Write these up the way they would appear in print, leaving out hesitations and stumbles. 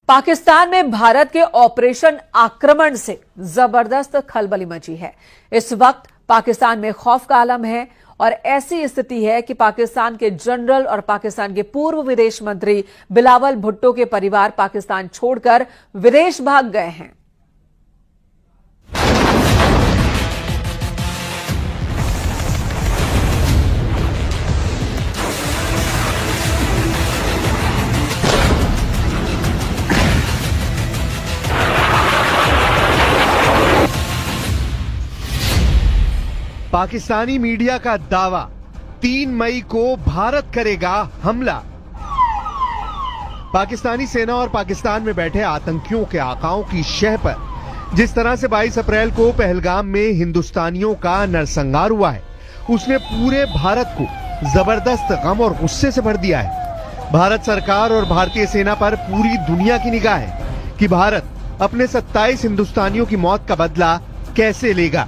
पाकिस्तान में भारत के ऑपरेशन आक्रमण से जबरदस्त खलबली मची है। इस वक्त पाकिस्तान में खौफ का आलम है और ऐसी स्थिति है कि पाकिस्तान के जनरल और पाकिस्तान के पूर्व विदेश मंत्री बिलावल भुट्टो के परिवार पाकिस्तान छोड़कर विदेश भाग गए हैं। पाकिस्तानी मीडिया का दावा, 3 मई को भारत करेगा हमला। पाकिस्तानी सेना और पाकिस्तान में बैठे आतंकियों के आकाओं की शह पर जिस तरह से 22 अप्रैल को पहलगाम में हिंदुस्तानियों का नरसंहार हुआ है, उसने पूरे भारत को जबरदस्त गम और गुस्से से भर दिया है। भारत सरकार और भारतीय सेना पर पूरी दुनिया की निगाह है कि भारत अपने 27 हिंदुस्तानियों की मौत का बदला कैसे लेगा।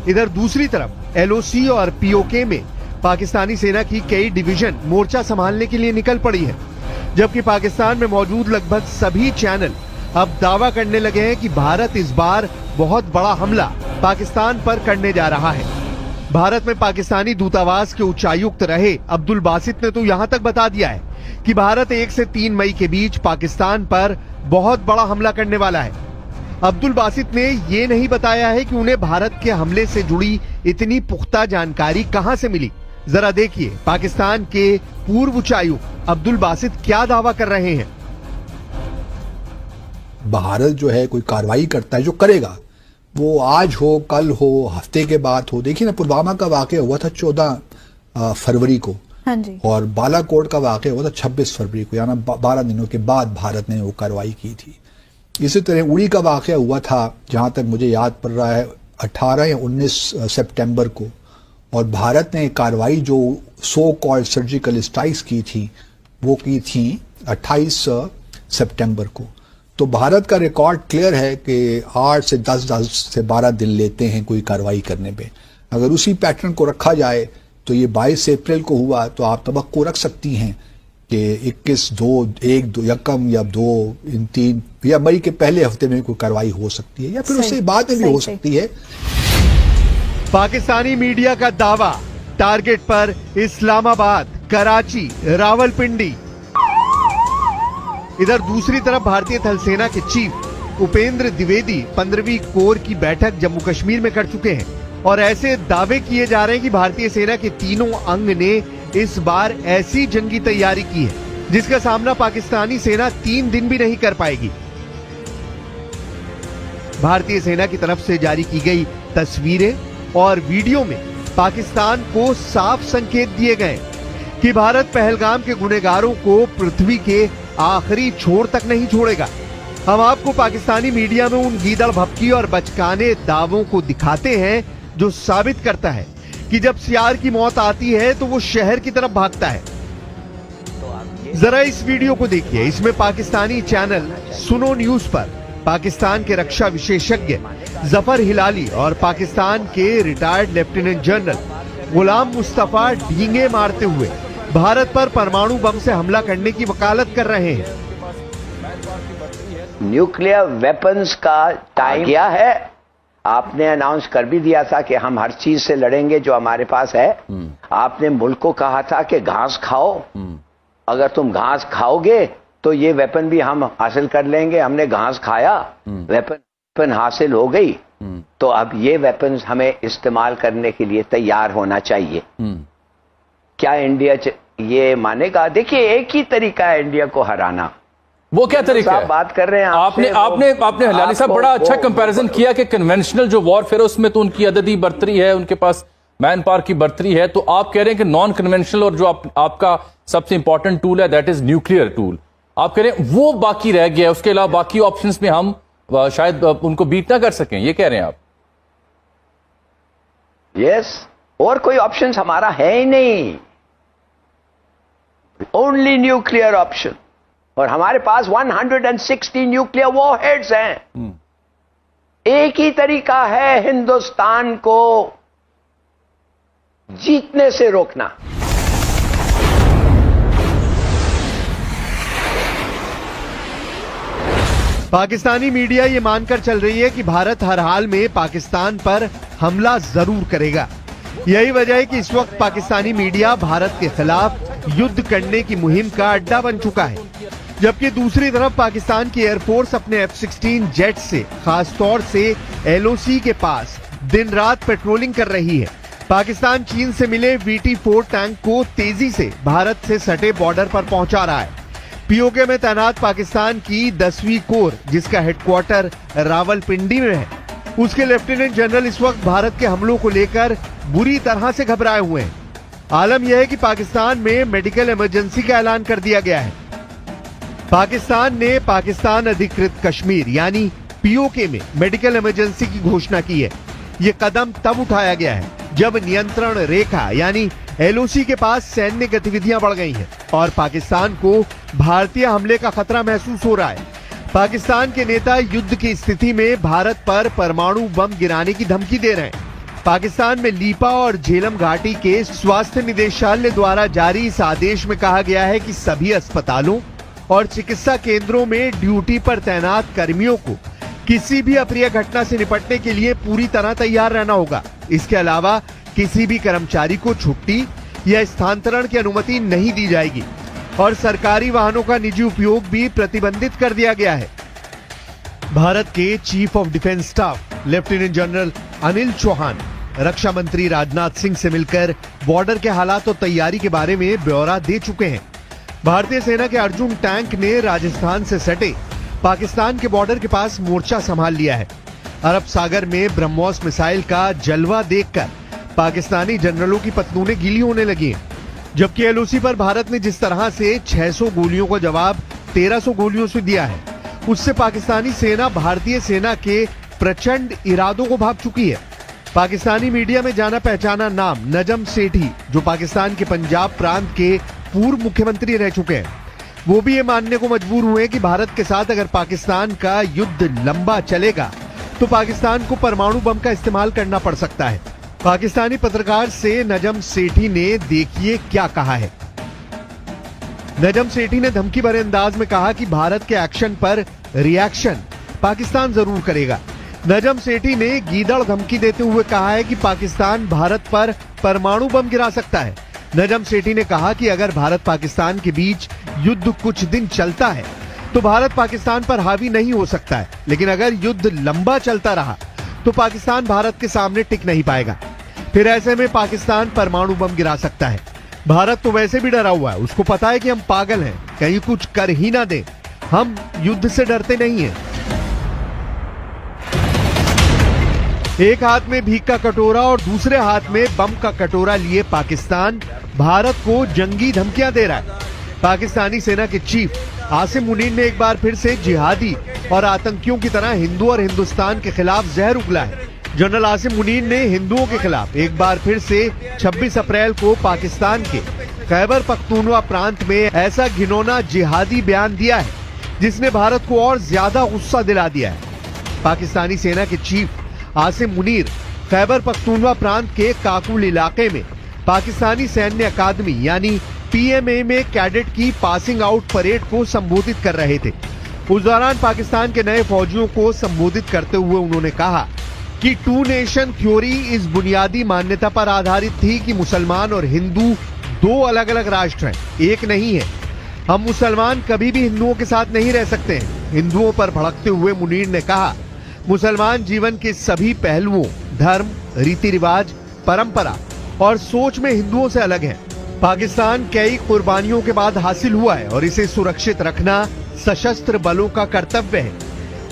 इधर दूसरी तरफ एलओसी और पीओके में पाकिस्तानी सेना की कई डिवीजन मोर्चा संभालने के लिए निकल पड़ी है, जबकि पाकिस्तान में मौजूद लगभग सभी चैनल अब दावा करने लगे हैं कि भारत इस बार बहुत बड़ा हमला पाकिस्तान पर करने जा रहा है। भारत में पाकिस्तानी दूतावास के उच्चायुक्त रहे अब्दुल बासित ने तो यहां तक बता दिया है कि भारत 1 से 3 मई के बीच पाकिस्तान पर बहुत बड़ा हमला करने वाला है। अब्दुल बासित ने ये नहीं बताया है कि उन्हें भारत के हमले से जुड़ी इतनी पुख्ता जानकारी कहां से मिली। जरा देखिए पाकिस्तान के पूर्व उच्चायुक्त अब्दुल बासित क्या दावा कर रहे हैं। भारत जो है कोई कार्रवाई करता है, जो करेगा वो आज हो, कल हो, हफ्ते के बाद हो। देखिए ना, पुलवामा का वाकया हुआ था 14 फरवरी को। हाँ जी। और बालाकोट का वाकया हुआ था 26 फरवरी को, यानी 12 दिनों के बाद भारत ने वो कार्रवाई की थी। इसी तरह उड़ी का वाकया हुआ था, जहां तक मुझे याद पड़ रहा है 18 या 19 सितंबर को, और भारत ने कार्रवाई जो सो कॉल्ड सर्जिकल स्ट्राइक्स की थी वो की थी 28 सितंबर को। तो भारत का रिकॉर्ड क्लियर है कि 8 से 10 से 12 दिन लेते हैं कोई कार्रवाई करने पे। अगर उसी पैटर्न को रखा जाए तो ये 22 अप्रैल को हुआ, तो आप तवक्को रख सकती हैं कि 21, 2, 1, 2 या कम या 2, इन 3 या मई के पहले हफ्ते में कोई कार्रवाई हो सकती है, या फिर उससे बाद में भी हो सकती है। पाकिस्तानी मीडिया का दावा, टारगेट पर इस्लामाबाद, कराची, रावलपिंडी। इधर दूसरी तरफ भारतीय थल सेना के चीफ उपेंद्र द्विवेदी 15वीं कोर की बैठक जम्मू कश्मीर में कर चुके हैं और ऐसे दावे किए जा रहे हैं कि भारतीय सेना के तीनों अंग ने इस बार ऐसी जंगी तैयारी की है जिसका सामना पाकिस्तानी सेना 3 दिन भी नहीं कर पाएगी। भारतीय सेना की तरफ से जारी की गई तस्वीरें और वीडियो में पाकिस्तान को साफ संकेत दिए गए कि भारत पहलगाम के गुनहगारों को पृथ्वी के आखिरी छोर तक नहीं छोड़ेगा। हम आपको पाकिस्तानी मीडिया में उन गीदड़ भपकी और बचकाने दावों को दिखाते हैं जो साबित करता है कि जब सियार की मौत आती है तो वो शहर की तरफ भागता है। जरा इस वीडियो को देखिए। इसमें पाकिस्तानी चैनल सुनो न्यूज पर पाकिस्तान के रक्षा विशेषज्ञ जफर हिलाली और पाकिस्तान के retired lieutenant general Ghulam Mustafa डींगे मारते हुए भारत पर परमाणु बम से हमला करने की वकालत कर रहे हैं। न्यूक्लियर वेपन्स का टाइम क्या है? आपने अनाउंस कर भी दिया था कि हम हर चीज से लड़ेंगे जो हमारे पास है। आपने मुल्क को कहा था कि घास खाओ, अगर तुम घास खाओगे तो ये वेपन भी हम हासिल कर लेंगे। हमने घास खाया, वेपन हासिल हो गई, तो अब ये वेपन्स हमें इस्तेमाल करने के लिए तैयार होना चाहिए। क्या इंडिया ये मानेगा? देखिए, एक ही तरीका है इंडिया को हराना। वो क्या तरीका है? बात कर रहे हैं आपने हिलाली साहब बड़ा अच्छा कंपैरिजन किया कि कन्वेंशनल जो वॉरफेयर है उसमें तो उनकी अददी बर्तरी है, उनके पास मैन पावर की बर्तरी है। तो आप कह रहे हैं कि नॉन कन्वेंशनल और जो आपका सबसे इंपॉर्टेंट टूल है दैट इज न्यूक्लियर टूल, आप कह रहे हैं वो बाकी रह गया है, उसके अलावा बाकी ऑप्शंस में हम शायद उनको बीट ना कर सकें, ये कह रहे हैं आप? यस, और कोई ऑप्शंस हमारा है ही नहीं, ओनली न्यूक्लियर ऑप्शन। और हमारे पास 160 न्यूक्लियर वॉरहेड्स हैं। एक ही तरीका है हिंदुस्तान को जीतने से रोकना। पाकिस्तानी मीडिया ये मानकर चल रही है कि भारत हर हाल में पाकिस्तान पर हमला जरूर करेगा। यही वजह है कि इस वक्त पाकिस्तानी मीडिया भारत के खिलाफ युद्ध करने की मुहिम का अड्डा बन चुका है, जबकि दूसरी तरफ पाकिस्तान की एयरफोर्स अपने F-16 जेट से, खासतौर से LOC के पास दिन रात पेट्रोलिंग कर रही है। पाकिस्तान चीन से मिले VT-4 टैंक को तेजी से भारत से सटे बॉर्डर पर पहुंचा रहा है। POK में तैनात पाकिस्तान की 10वीं कोर, जिसका हेडक्वार्टर रावलपिंडी में है, उसके लेफ्टिनेंट जनरल इस वक्त भारत के हमलों को लेकर बुरी तरह से घबराए हुए हैं। आलम यह है कि पाकिस्तान में मेडिकल इमरजेंसी का ऐलान कर दिया गया है। पाकिस्तान ने पाकिस्तान अधिकृत कश्मीर यानी POK में मेडिकल इमरजेंसी की घोषणा की है। ये कदम तब उठाया गया है जब नियंत्रण रेखा यानी LOC के पास सैन्य गतिविधियां बढ़ गई हैं और पाकिस्तान को भारतीय हमले का खतरा महसूस हो रहा है। पाकिस्तान के नेता युद्ध की स्थिति में भारत पर परमाणु बम गिराने की धमकी दे रहे हैं। पाकिस्तान में लीपा और झेलम घाटी के स्वास्थ्य निदेशालय द्वारा जारी इस आदेश में कहा गया है कि सभी अस्पतालों और चिकित्सा केंद्रों में ड्यूटी पर तैनात कर्मियों को किसी भी अप्रिय घटना से निपटने के लिए पूरी तरह तैयार रहना होगा। इसके अलावा किसी भी कर्मचारी को छुट्टी या स्थानांतरण की अनुमति नहीं दी जाएगी और सरकारी वाहनों का निजी उपयोग भी प्रतिबंधित कर दिया गया है। भारत के chief of defence staff lieutenant general Anil Chauhan रक्षा मंत्री राजनाथ सिंह से मिलकर बॉर्डर के हालात और तैयारी के बारे में ब्यौरा दे चुके हैं। भारतीय सेना के अर्जुन टैंक ने राजस्थान से सटे पाकिस्तान के बॉर्डर के पास मोर्चा संभाल लिया है। अरब सागर में ब्रह्मोस मिसाइल का जलवा देखकर पाकिस्तानी जनरलों की पतलूनें गीली होने लगी हैं, जबकि LOC पर भारत ने जिस तरह से 600 गोलियों का जवाब 1300 गोलियों से दिया है, उससे पाकिस्तानी सेना भारतीय सेना के प्रचंड इरादों को भांप चुकी है। पाकिस्तानी मीडिया में जाना पहचाना नाम नजम सेठी, जो पाकिस्तान के पंजाब प्रांत के पूर्व मुख्यमंत्री रह चुके हैं, वो भी ये मानने को मजबूर हुए कि भारत के साथ अगर पाकिस्तान का युद्ध लंबा चलेगा तो पाकिस्तान को परमाणु बम का इस्तेमाल करना पड़ सकता है। पाकिस्तानी पत्रकार से नजम सेठी ने देखिए क्या कहा है। नजम सेठी ने धमकी भरे अंदाज में कहा कि भारत के एक्शन पर रिएक्शन पाकिस्तान जरूर करेगा। नजम सेठी ने गीदड़ धमकी देते हुए कहा है कि पाकिस्तान भारत पर परमाणु बम गिरा सकता है। नजम सेठी ने कहा कि अगर भारत पाकिस्तान के बीच युद्ध कुछ दिन चलता है तो भारत पाकिस्तान पर हावी नहीं हो सकता है, लेकिन अगर युद्ध लंबा चलता रहा तो पाकिस्तान भारत के सामने टिक नहीं पाएगा। फिर ऐसे में पाकिस्तान परमाणु बम गिरा सकता है। भारत तो वैसे भी डरा हुआ है, उसको पता है कि हम पागल हैं, कहीं कुछ कर ही ना दे। हम युद्ध से डरते नहीं हैं। एक हाथ में भीख का कटोरा और दूसरे हाथ में बम का कटोरा लिए पाकिस्तान भारत को जंगी धमकियां दे रहा है। पाकिस्तानी सेना के चीफ आसिम मुनीर ने एक बार फिर से जिहादी और आतंकियों की तरह हिंदू और हिंदुस्तान के खिलाफ जहर उगला है। जनरल आसिम मुनीर ने हिंदुओं के खिलाफ एक बार फिर से 26 अप्रैल को पाकिस्तान के खैबर पख्तूनवा प्रांत में ऐसा घिनौना जिहादी बयान दिया है जिसने भारत को और ज्यादा गुस्सा दिला दिया है। पाकिस्तानी सेना के चीफ आसिम मुनीर खैबर पख्तूनवा प्रांत के काकुल इलाके में पाकिस्तानी सैन्य अकादमी यानी PMA में कैडेट की पासिंग आउट परेड को संबोधित कर रहे थे। उस दौरान पाकिस्तान के नए फौजियों को संबोधित करते हुए उन्होंने कहा कि 2 नेशन थ्योरी इस बुनियादी मान्यता पर आधारित थी कि मुसलमान और हिंदू 2 अलग अलग राष्ट्र हैं, एक नहीं है। हम मुसलमान कभी भी हिंदुओं के साथ नहीं रह सकते हैं। हिंदुओं पर भड़कते हुए मुनीर ने कहा, मुसलमान जीवन के सभी पहलुओं, धर्म, रीति रिवाज, परंपरा और सोच में हिंदुओं से अलग है। पाकिस्तान कई कुर्बानियों के बाद हासिल हुआ है और इसे सुरक्षित रखना सशस्त्र बलों का कर्तव्य है।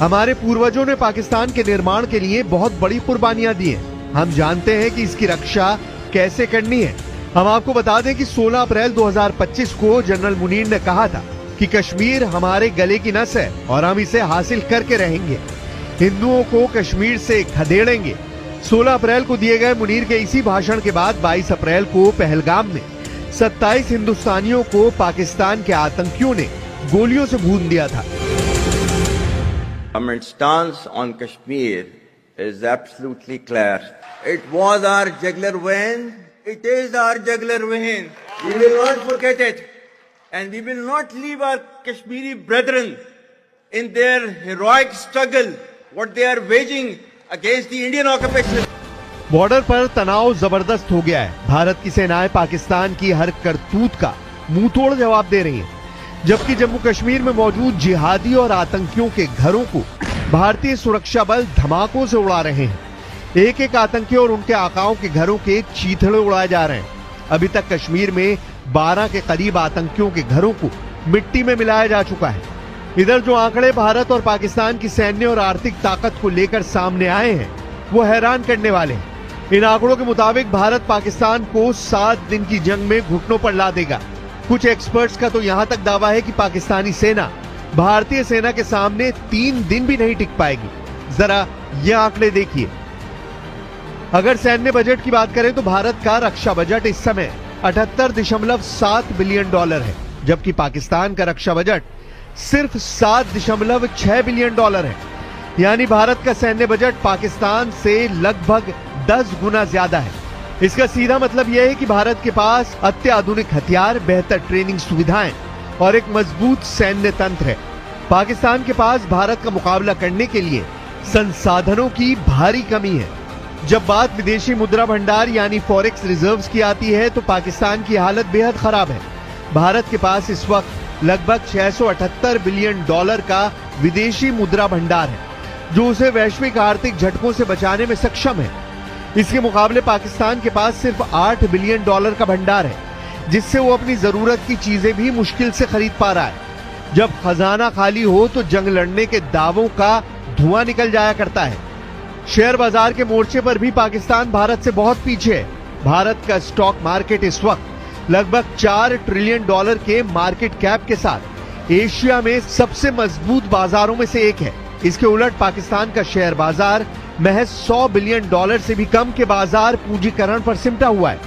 हमारे पूर्वजों ने पाकिस्तान के निर्माण के लिए बहुत बड़ी कुर्बानियां दी हैं। हम जानते हैं कि इसकी रक्षा कैसे करनी है। हम आपको बता दें कि 16 अप्रैल 2025 को जनरल मुनीर ने कहा था कि कश्मीर हमारे गले की नस है और हम इसे हासिल करके रहेंगे। हिंदुओं को कश्मीर से खदेड़ेंगे। 16 अप्रैल को दिए गए मुनीर के इसी भाषण के बाद 22 अप्रैल को पहलगाम में 27 हिंदुस्तानियों को पाकिस्तान के आतंकियों ने गोलियों से भून दिया था। Our stance on Kashmir is absolutely clear. It was our jugular vein. It is our jugular vein. We will not forget it, and we will not leave our Kashmiri brethren in their heroic struggle, what they are waging against the Indian occupation. Border पर तनाव जबरदस्त हो गया है। भारत की सेनाएं पाकिस्तान की हर करतूत का मुंहतोड़ जवाब दे रही हैं, जबकि जम्मू कश्मीर में मौजूद जिहादी और आतंकियों के घरों को भारतीय सुरक्षा बल धमाकों से उड़ा रहे हैं। एक एक आतंकी और उनके आकाओं के घरों के चीथड़े उड़ाए जा रहे हैं। अभी तक कश्मीर में 12 के करीब आतंकियों के घरों को मिट्टी में मिलाया जा चुका है। इधर जो आंकड़े भारत और पाकिस्तान की सैन्य और आर्थिक ताकत को लेकर सामने आए हैं, वो हैरान करने वाले हैं। इन आंकड़ों के मुताबिक भारत पाकिस्तान को 7 दिन की जंग में घुटनों पर ला देगा। कुछ एक्सपर्ट्स का तो यहां तक दावा है कि पाकिस्तानी सेना भारतीय सेना के सामने 3 दिन भी नहीं टिक पाएगी। जरा ये आंकड़े देखिए। अगर सैन्य बजट की बात करें तो भारत का रक्षा बजट इस समय 78.7 बिलियन डॉलर है, जबकि पाकिस्तान का रक्षा बजट सिर्फ 7.6 बिलियन डॉलर है। यानी भारत का सैन्य बजट पाकिस्तान से लगभग 10 गुना ज्यादा है। इसका सीधा मतलब यह है कि भारत के पास अत्याधुनिक हथियार, बेहतर ट्रेनिंग सुविधाएं और एक मजबूत सैन्य तंत्र है। पाकिस्तान के पास भारत का मुकाबला करने के लिए संसाधनों की भारी कमी है। जब बात विदेशी मुद्रा भंडार यानी फॉरेक्स रिजर्व्स की आती है तो पाकिस्तान की हालत बेहद खराब है। भारत के पास इस वक्त लगभग 678 बिलियन डॉलर का विदेशी मुद्रा भंडार है, जो उसे वैश्विक आर्थिक झटकों से बचाने में सक्षम है। इसके मुकाबले पाकिस्तान के पास सिर्फ 8 बिलियन डॉलर का भंडार है, जिससे वो अपनी जरूरत की चीजें भी मुश्किल से खरीद पा रहा है। जब खजाना खाली हो तो जंग लड़ने के दावों का धुआं निकल जाया करता है। शेयर बाजार के मोर्चे पर भी पाकिस्तान भारत से बहुत पीछे है। भारत का स्टॉक मार्केट इस वक्त लगभग 4 ट्रिलियन डॉलर के मार्केट कैप के साथ एशिया में सबसे मजबूत बाजारों में से एक है। इसके उलट पाकिस्तान का शेयर बाजार महज 100 बिलियन डॉलर से भी कम के बाजार पूंजीकरण पर सिमटा हुआ है।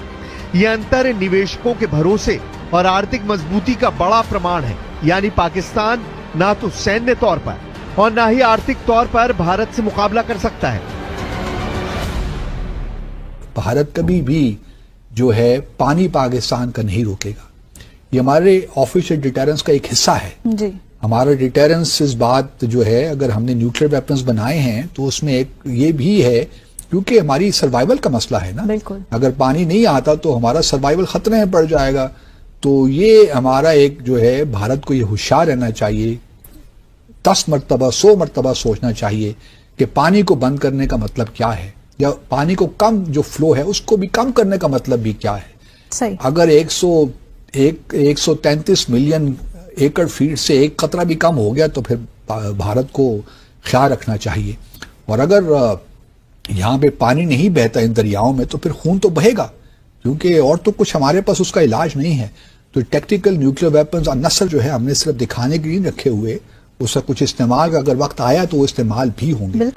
यह अंतर निवेशकों के भरोसे और आर्थिक मजबूती का बड़ा प्रमाण है। यानी पाकिस्तान ना तो सैन्य तौर पर और ना ही आर्थिक तौर पर भारत से मुकाबला कर सकता है। भारत कभी भी जो है पानी पाकिस्तान का नहीं रोकेगा। ये हमारे ऑफिशियल डिटेरेंस का एक हिस्सा है जी। हमारा डिटेरेंस इस बात जो है, अगर हमने न्यूक्लियर वेपन्स बनाए हैं तो उसमें एक ये भी है क्योंकि हमारी सर्वाइवल का मसला है ना। बिल्कुल। अगर पानी नहीं आता तो हमारा सर्वाइवल खतरे में पड़ जाएगा। तो ये हमारा एक जो है, भारत को ये होशियार रहना चाहिए, 10 मरतबा 100 मरतबा सोचना चाहिए कि पानी को बंद करने का मतलब क्या है, या पानी को कम जो फ्लो है उसको भी कम करने का मतलब भी क्या है। सही। अगर 133 मिलियन एकड़ फीट से एक कतरा भी कम हो गया तो फिर भारत को ख्याल रखना चाहिए। और अगर यहाँ पे पानी नहीं बहता इन दरियाओं में तो फिर खून तो बहेगा, क्योंकि और तो कुछ हमारे पास उसका इलाज नहीं है। तो टैक्टिकल न्यूक्लियर वेपन्स अनसर जो है हमने सिर्फ दिखाने के लिए नहीं रखे हुए, उसका कुछ इस्तेमाल का अगर वक्त आया तो वो इस्तेमाल भी होंगे।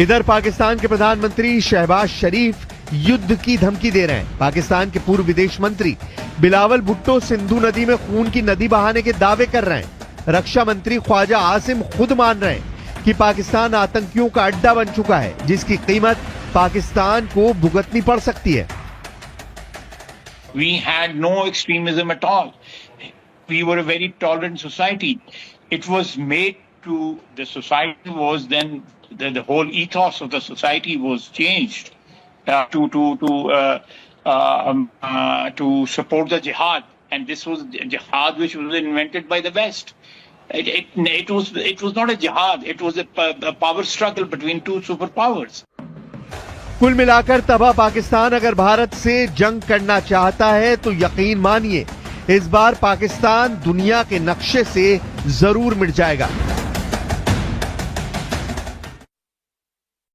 इधर पाकिस्तान के प्रधानमंत्री शहबाज शरीफ युद्ध की धमकी दे रहे हैं। पाकिस्तान के पूर्व विदेश मंत्री बिलावल भुट्टो सिंधु नदी में खून की नदी बहाने के दावे कर रहे हैं। रक्षा मंत्री ख्वाजा आसिम खुद मान रहे हैं कि पाकिस्तान आतंकियों का अड्डा बन चुका है, जिसकी कीमत पाकिस्तान को भुगतनी पड़ सकती है। We had no extremism at all. We were a very tolerant society. It was made to, the society was then, the whole ethos of the society was changed to support the jihad, and this was jihad which was invented by the West. It was not a jihad, it was a power struggle between two superpowers. कुल मिलाकर तबाह पाकिस्तान अगर भारत से जंग करना चाहता है तो यकीन मानिए इस बार पाकिस्तान दुनिया के नक्शे से जरूर मिट जाएगा।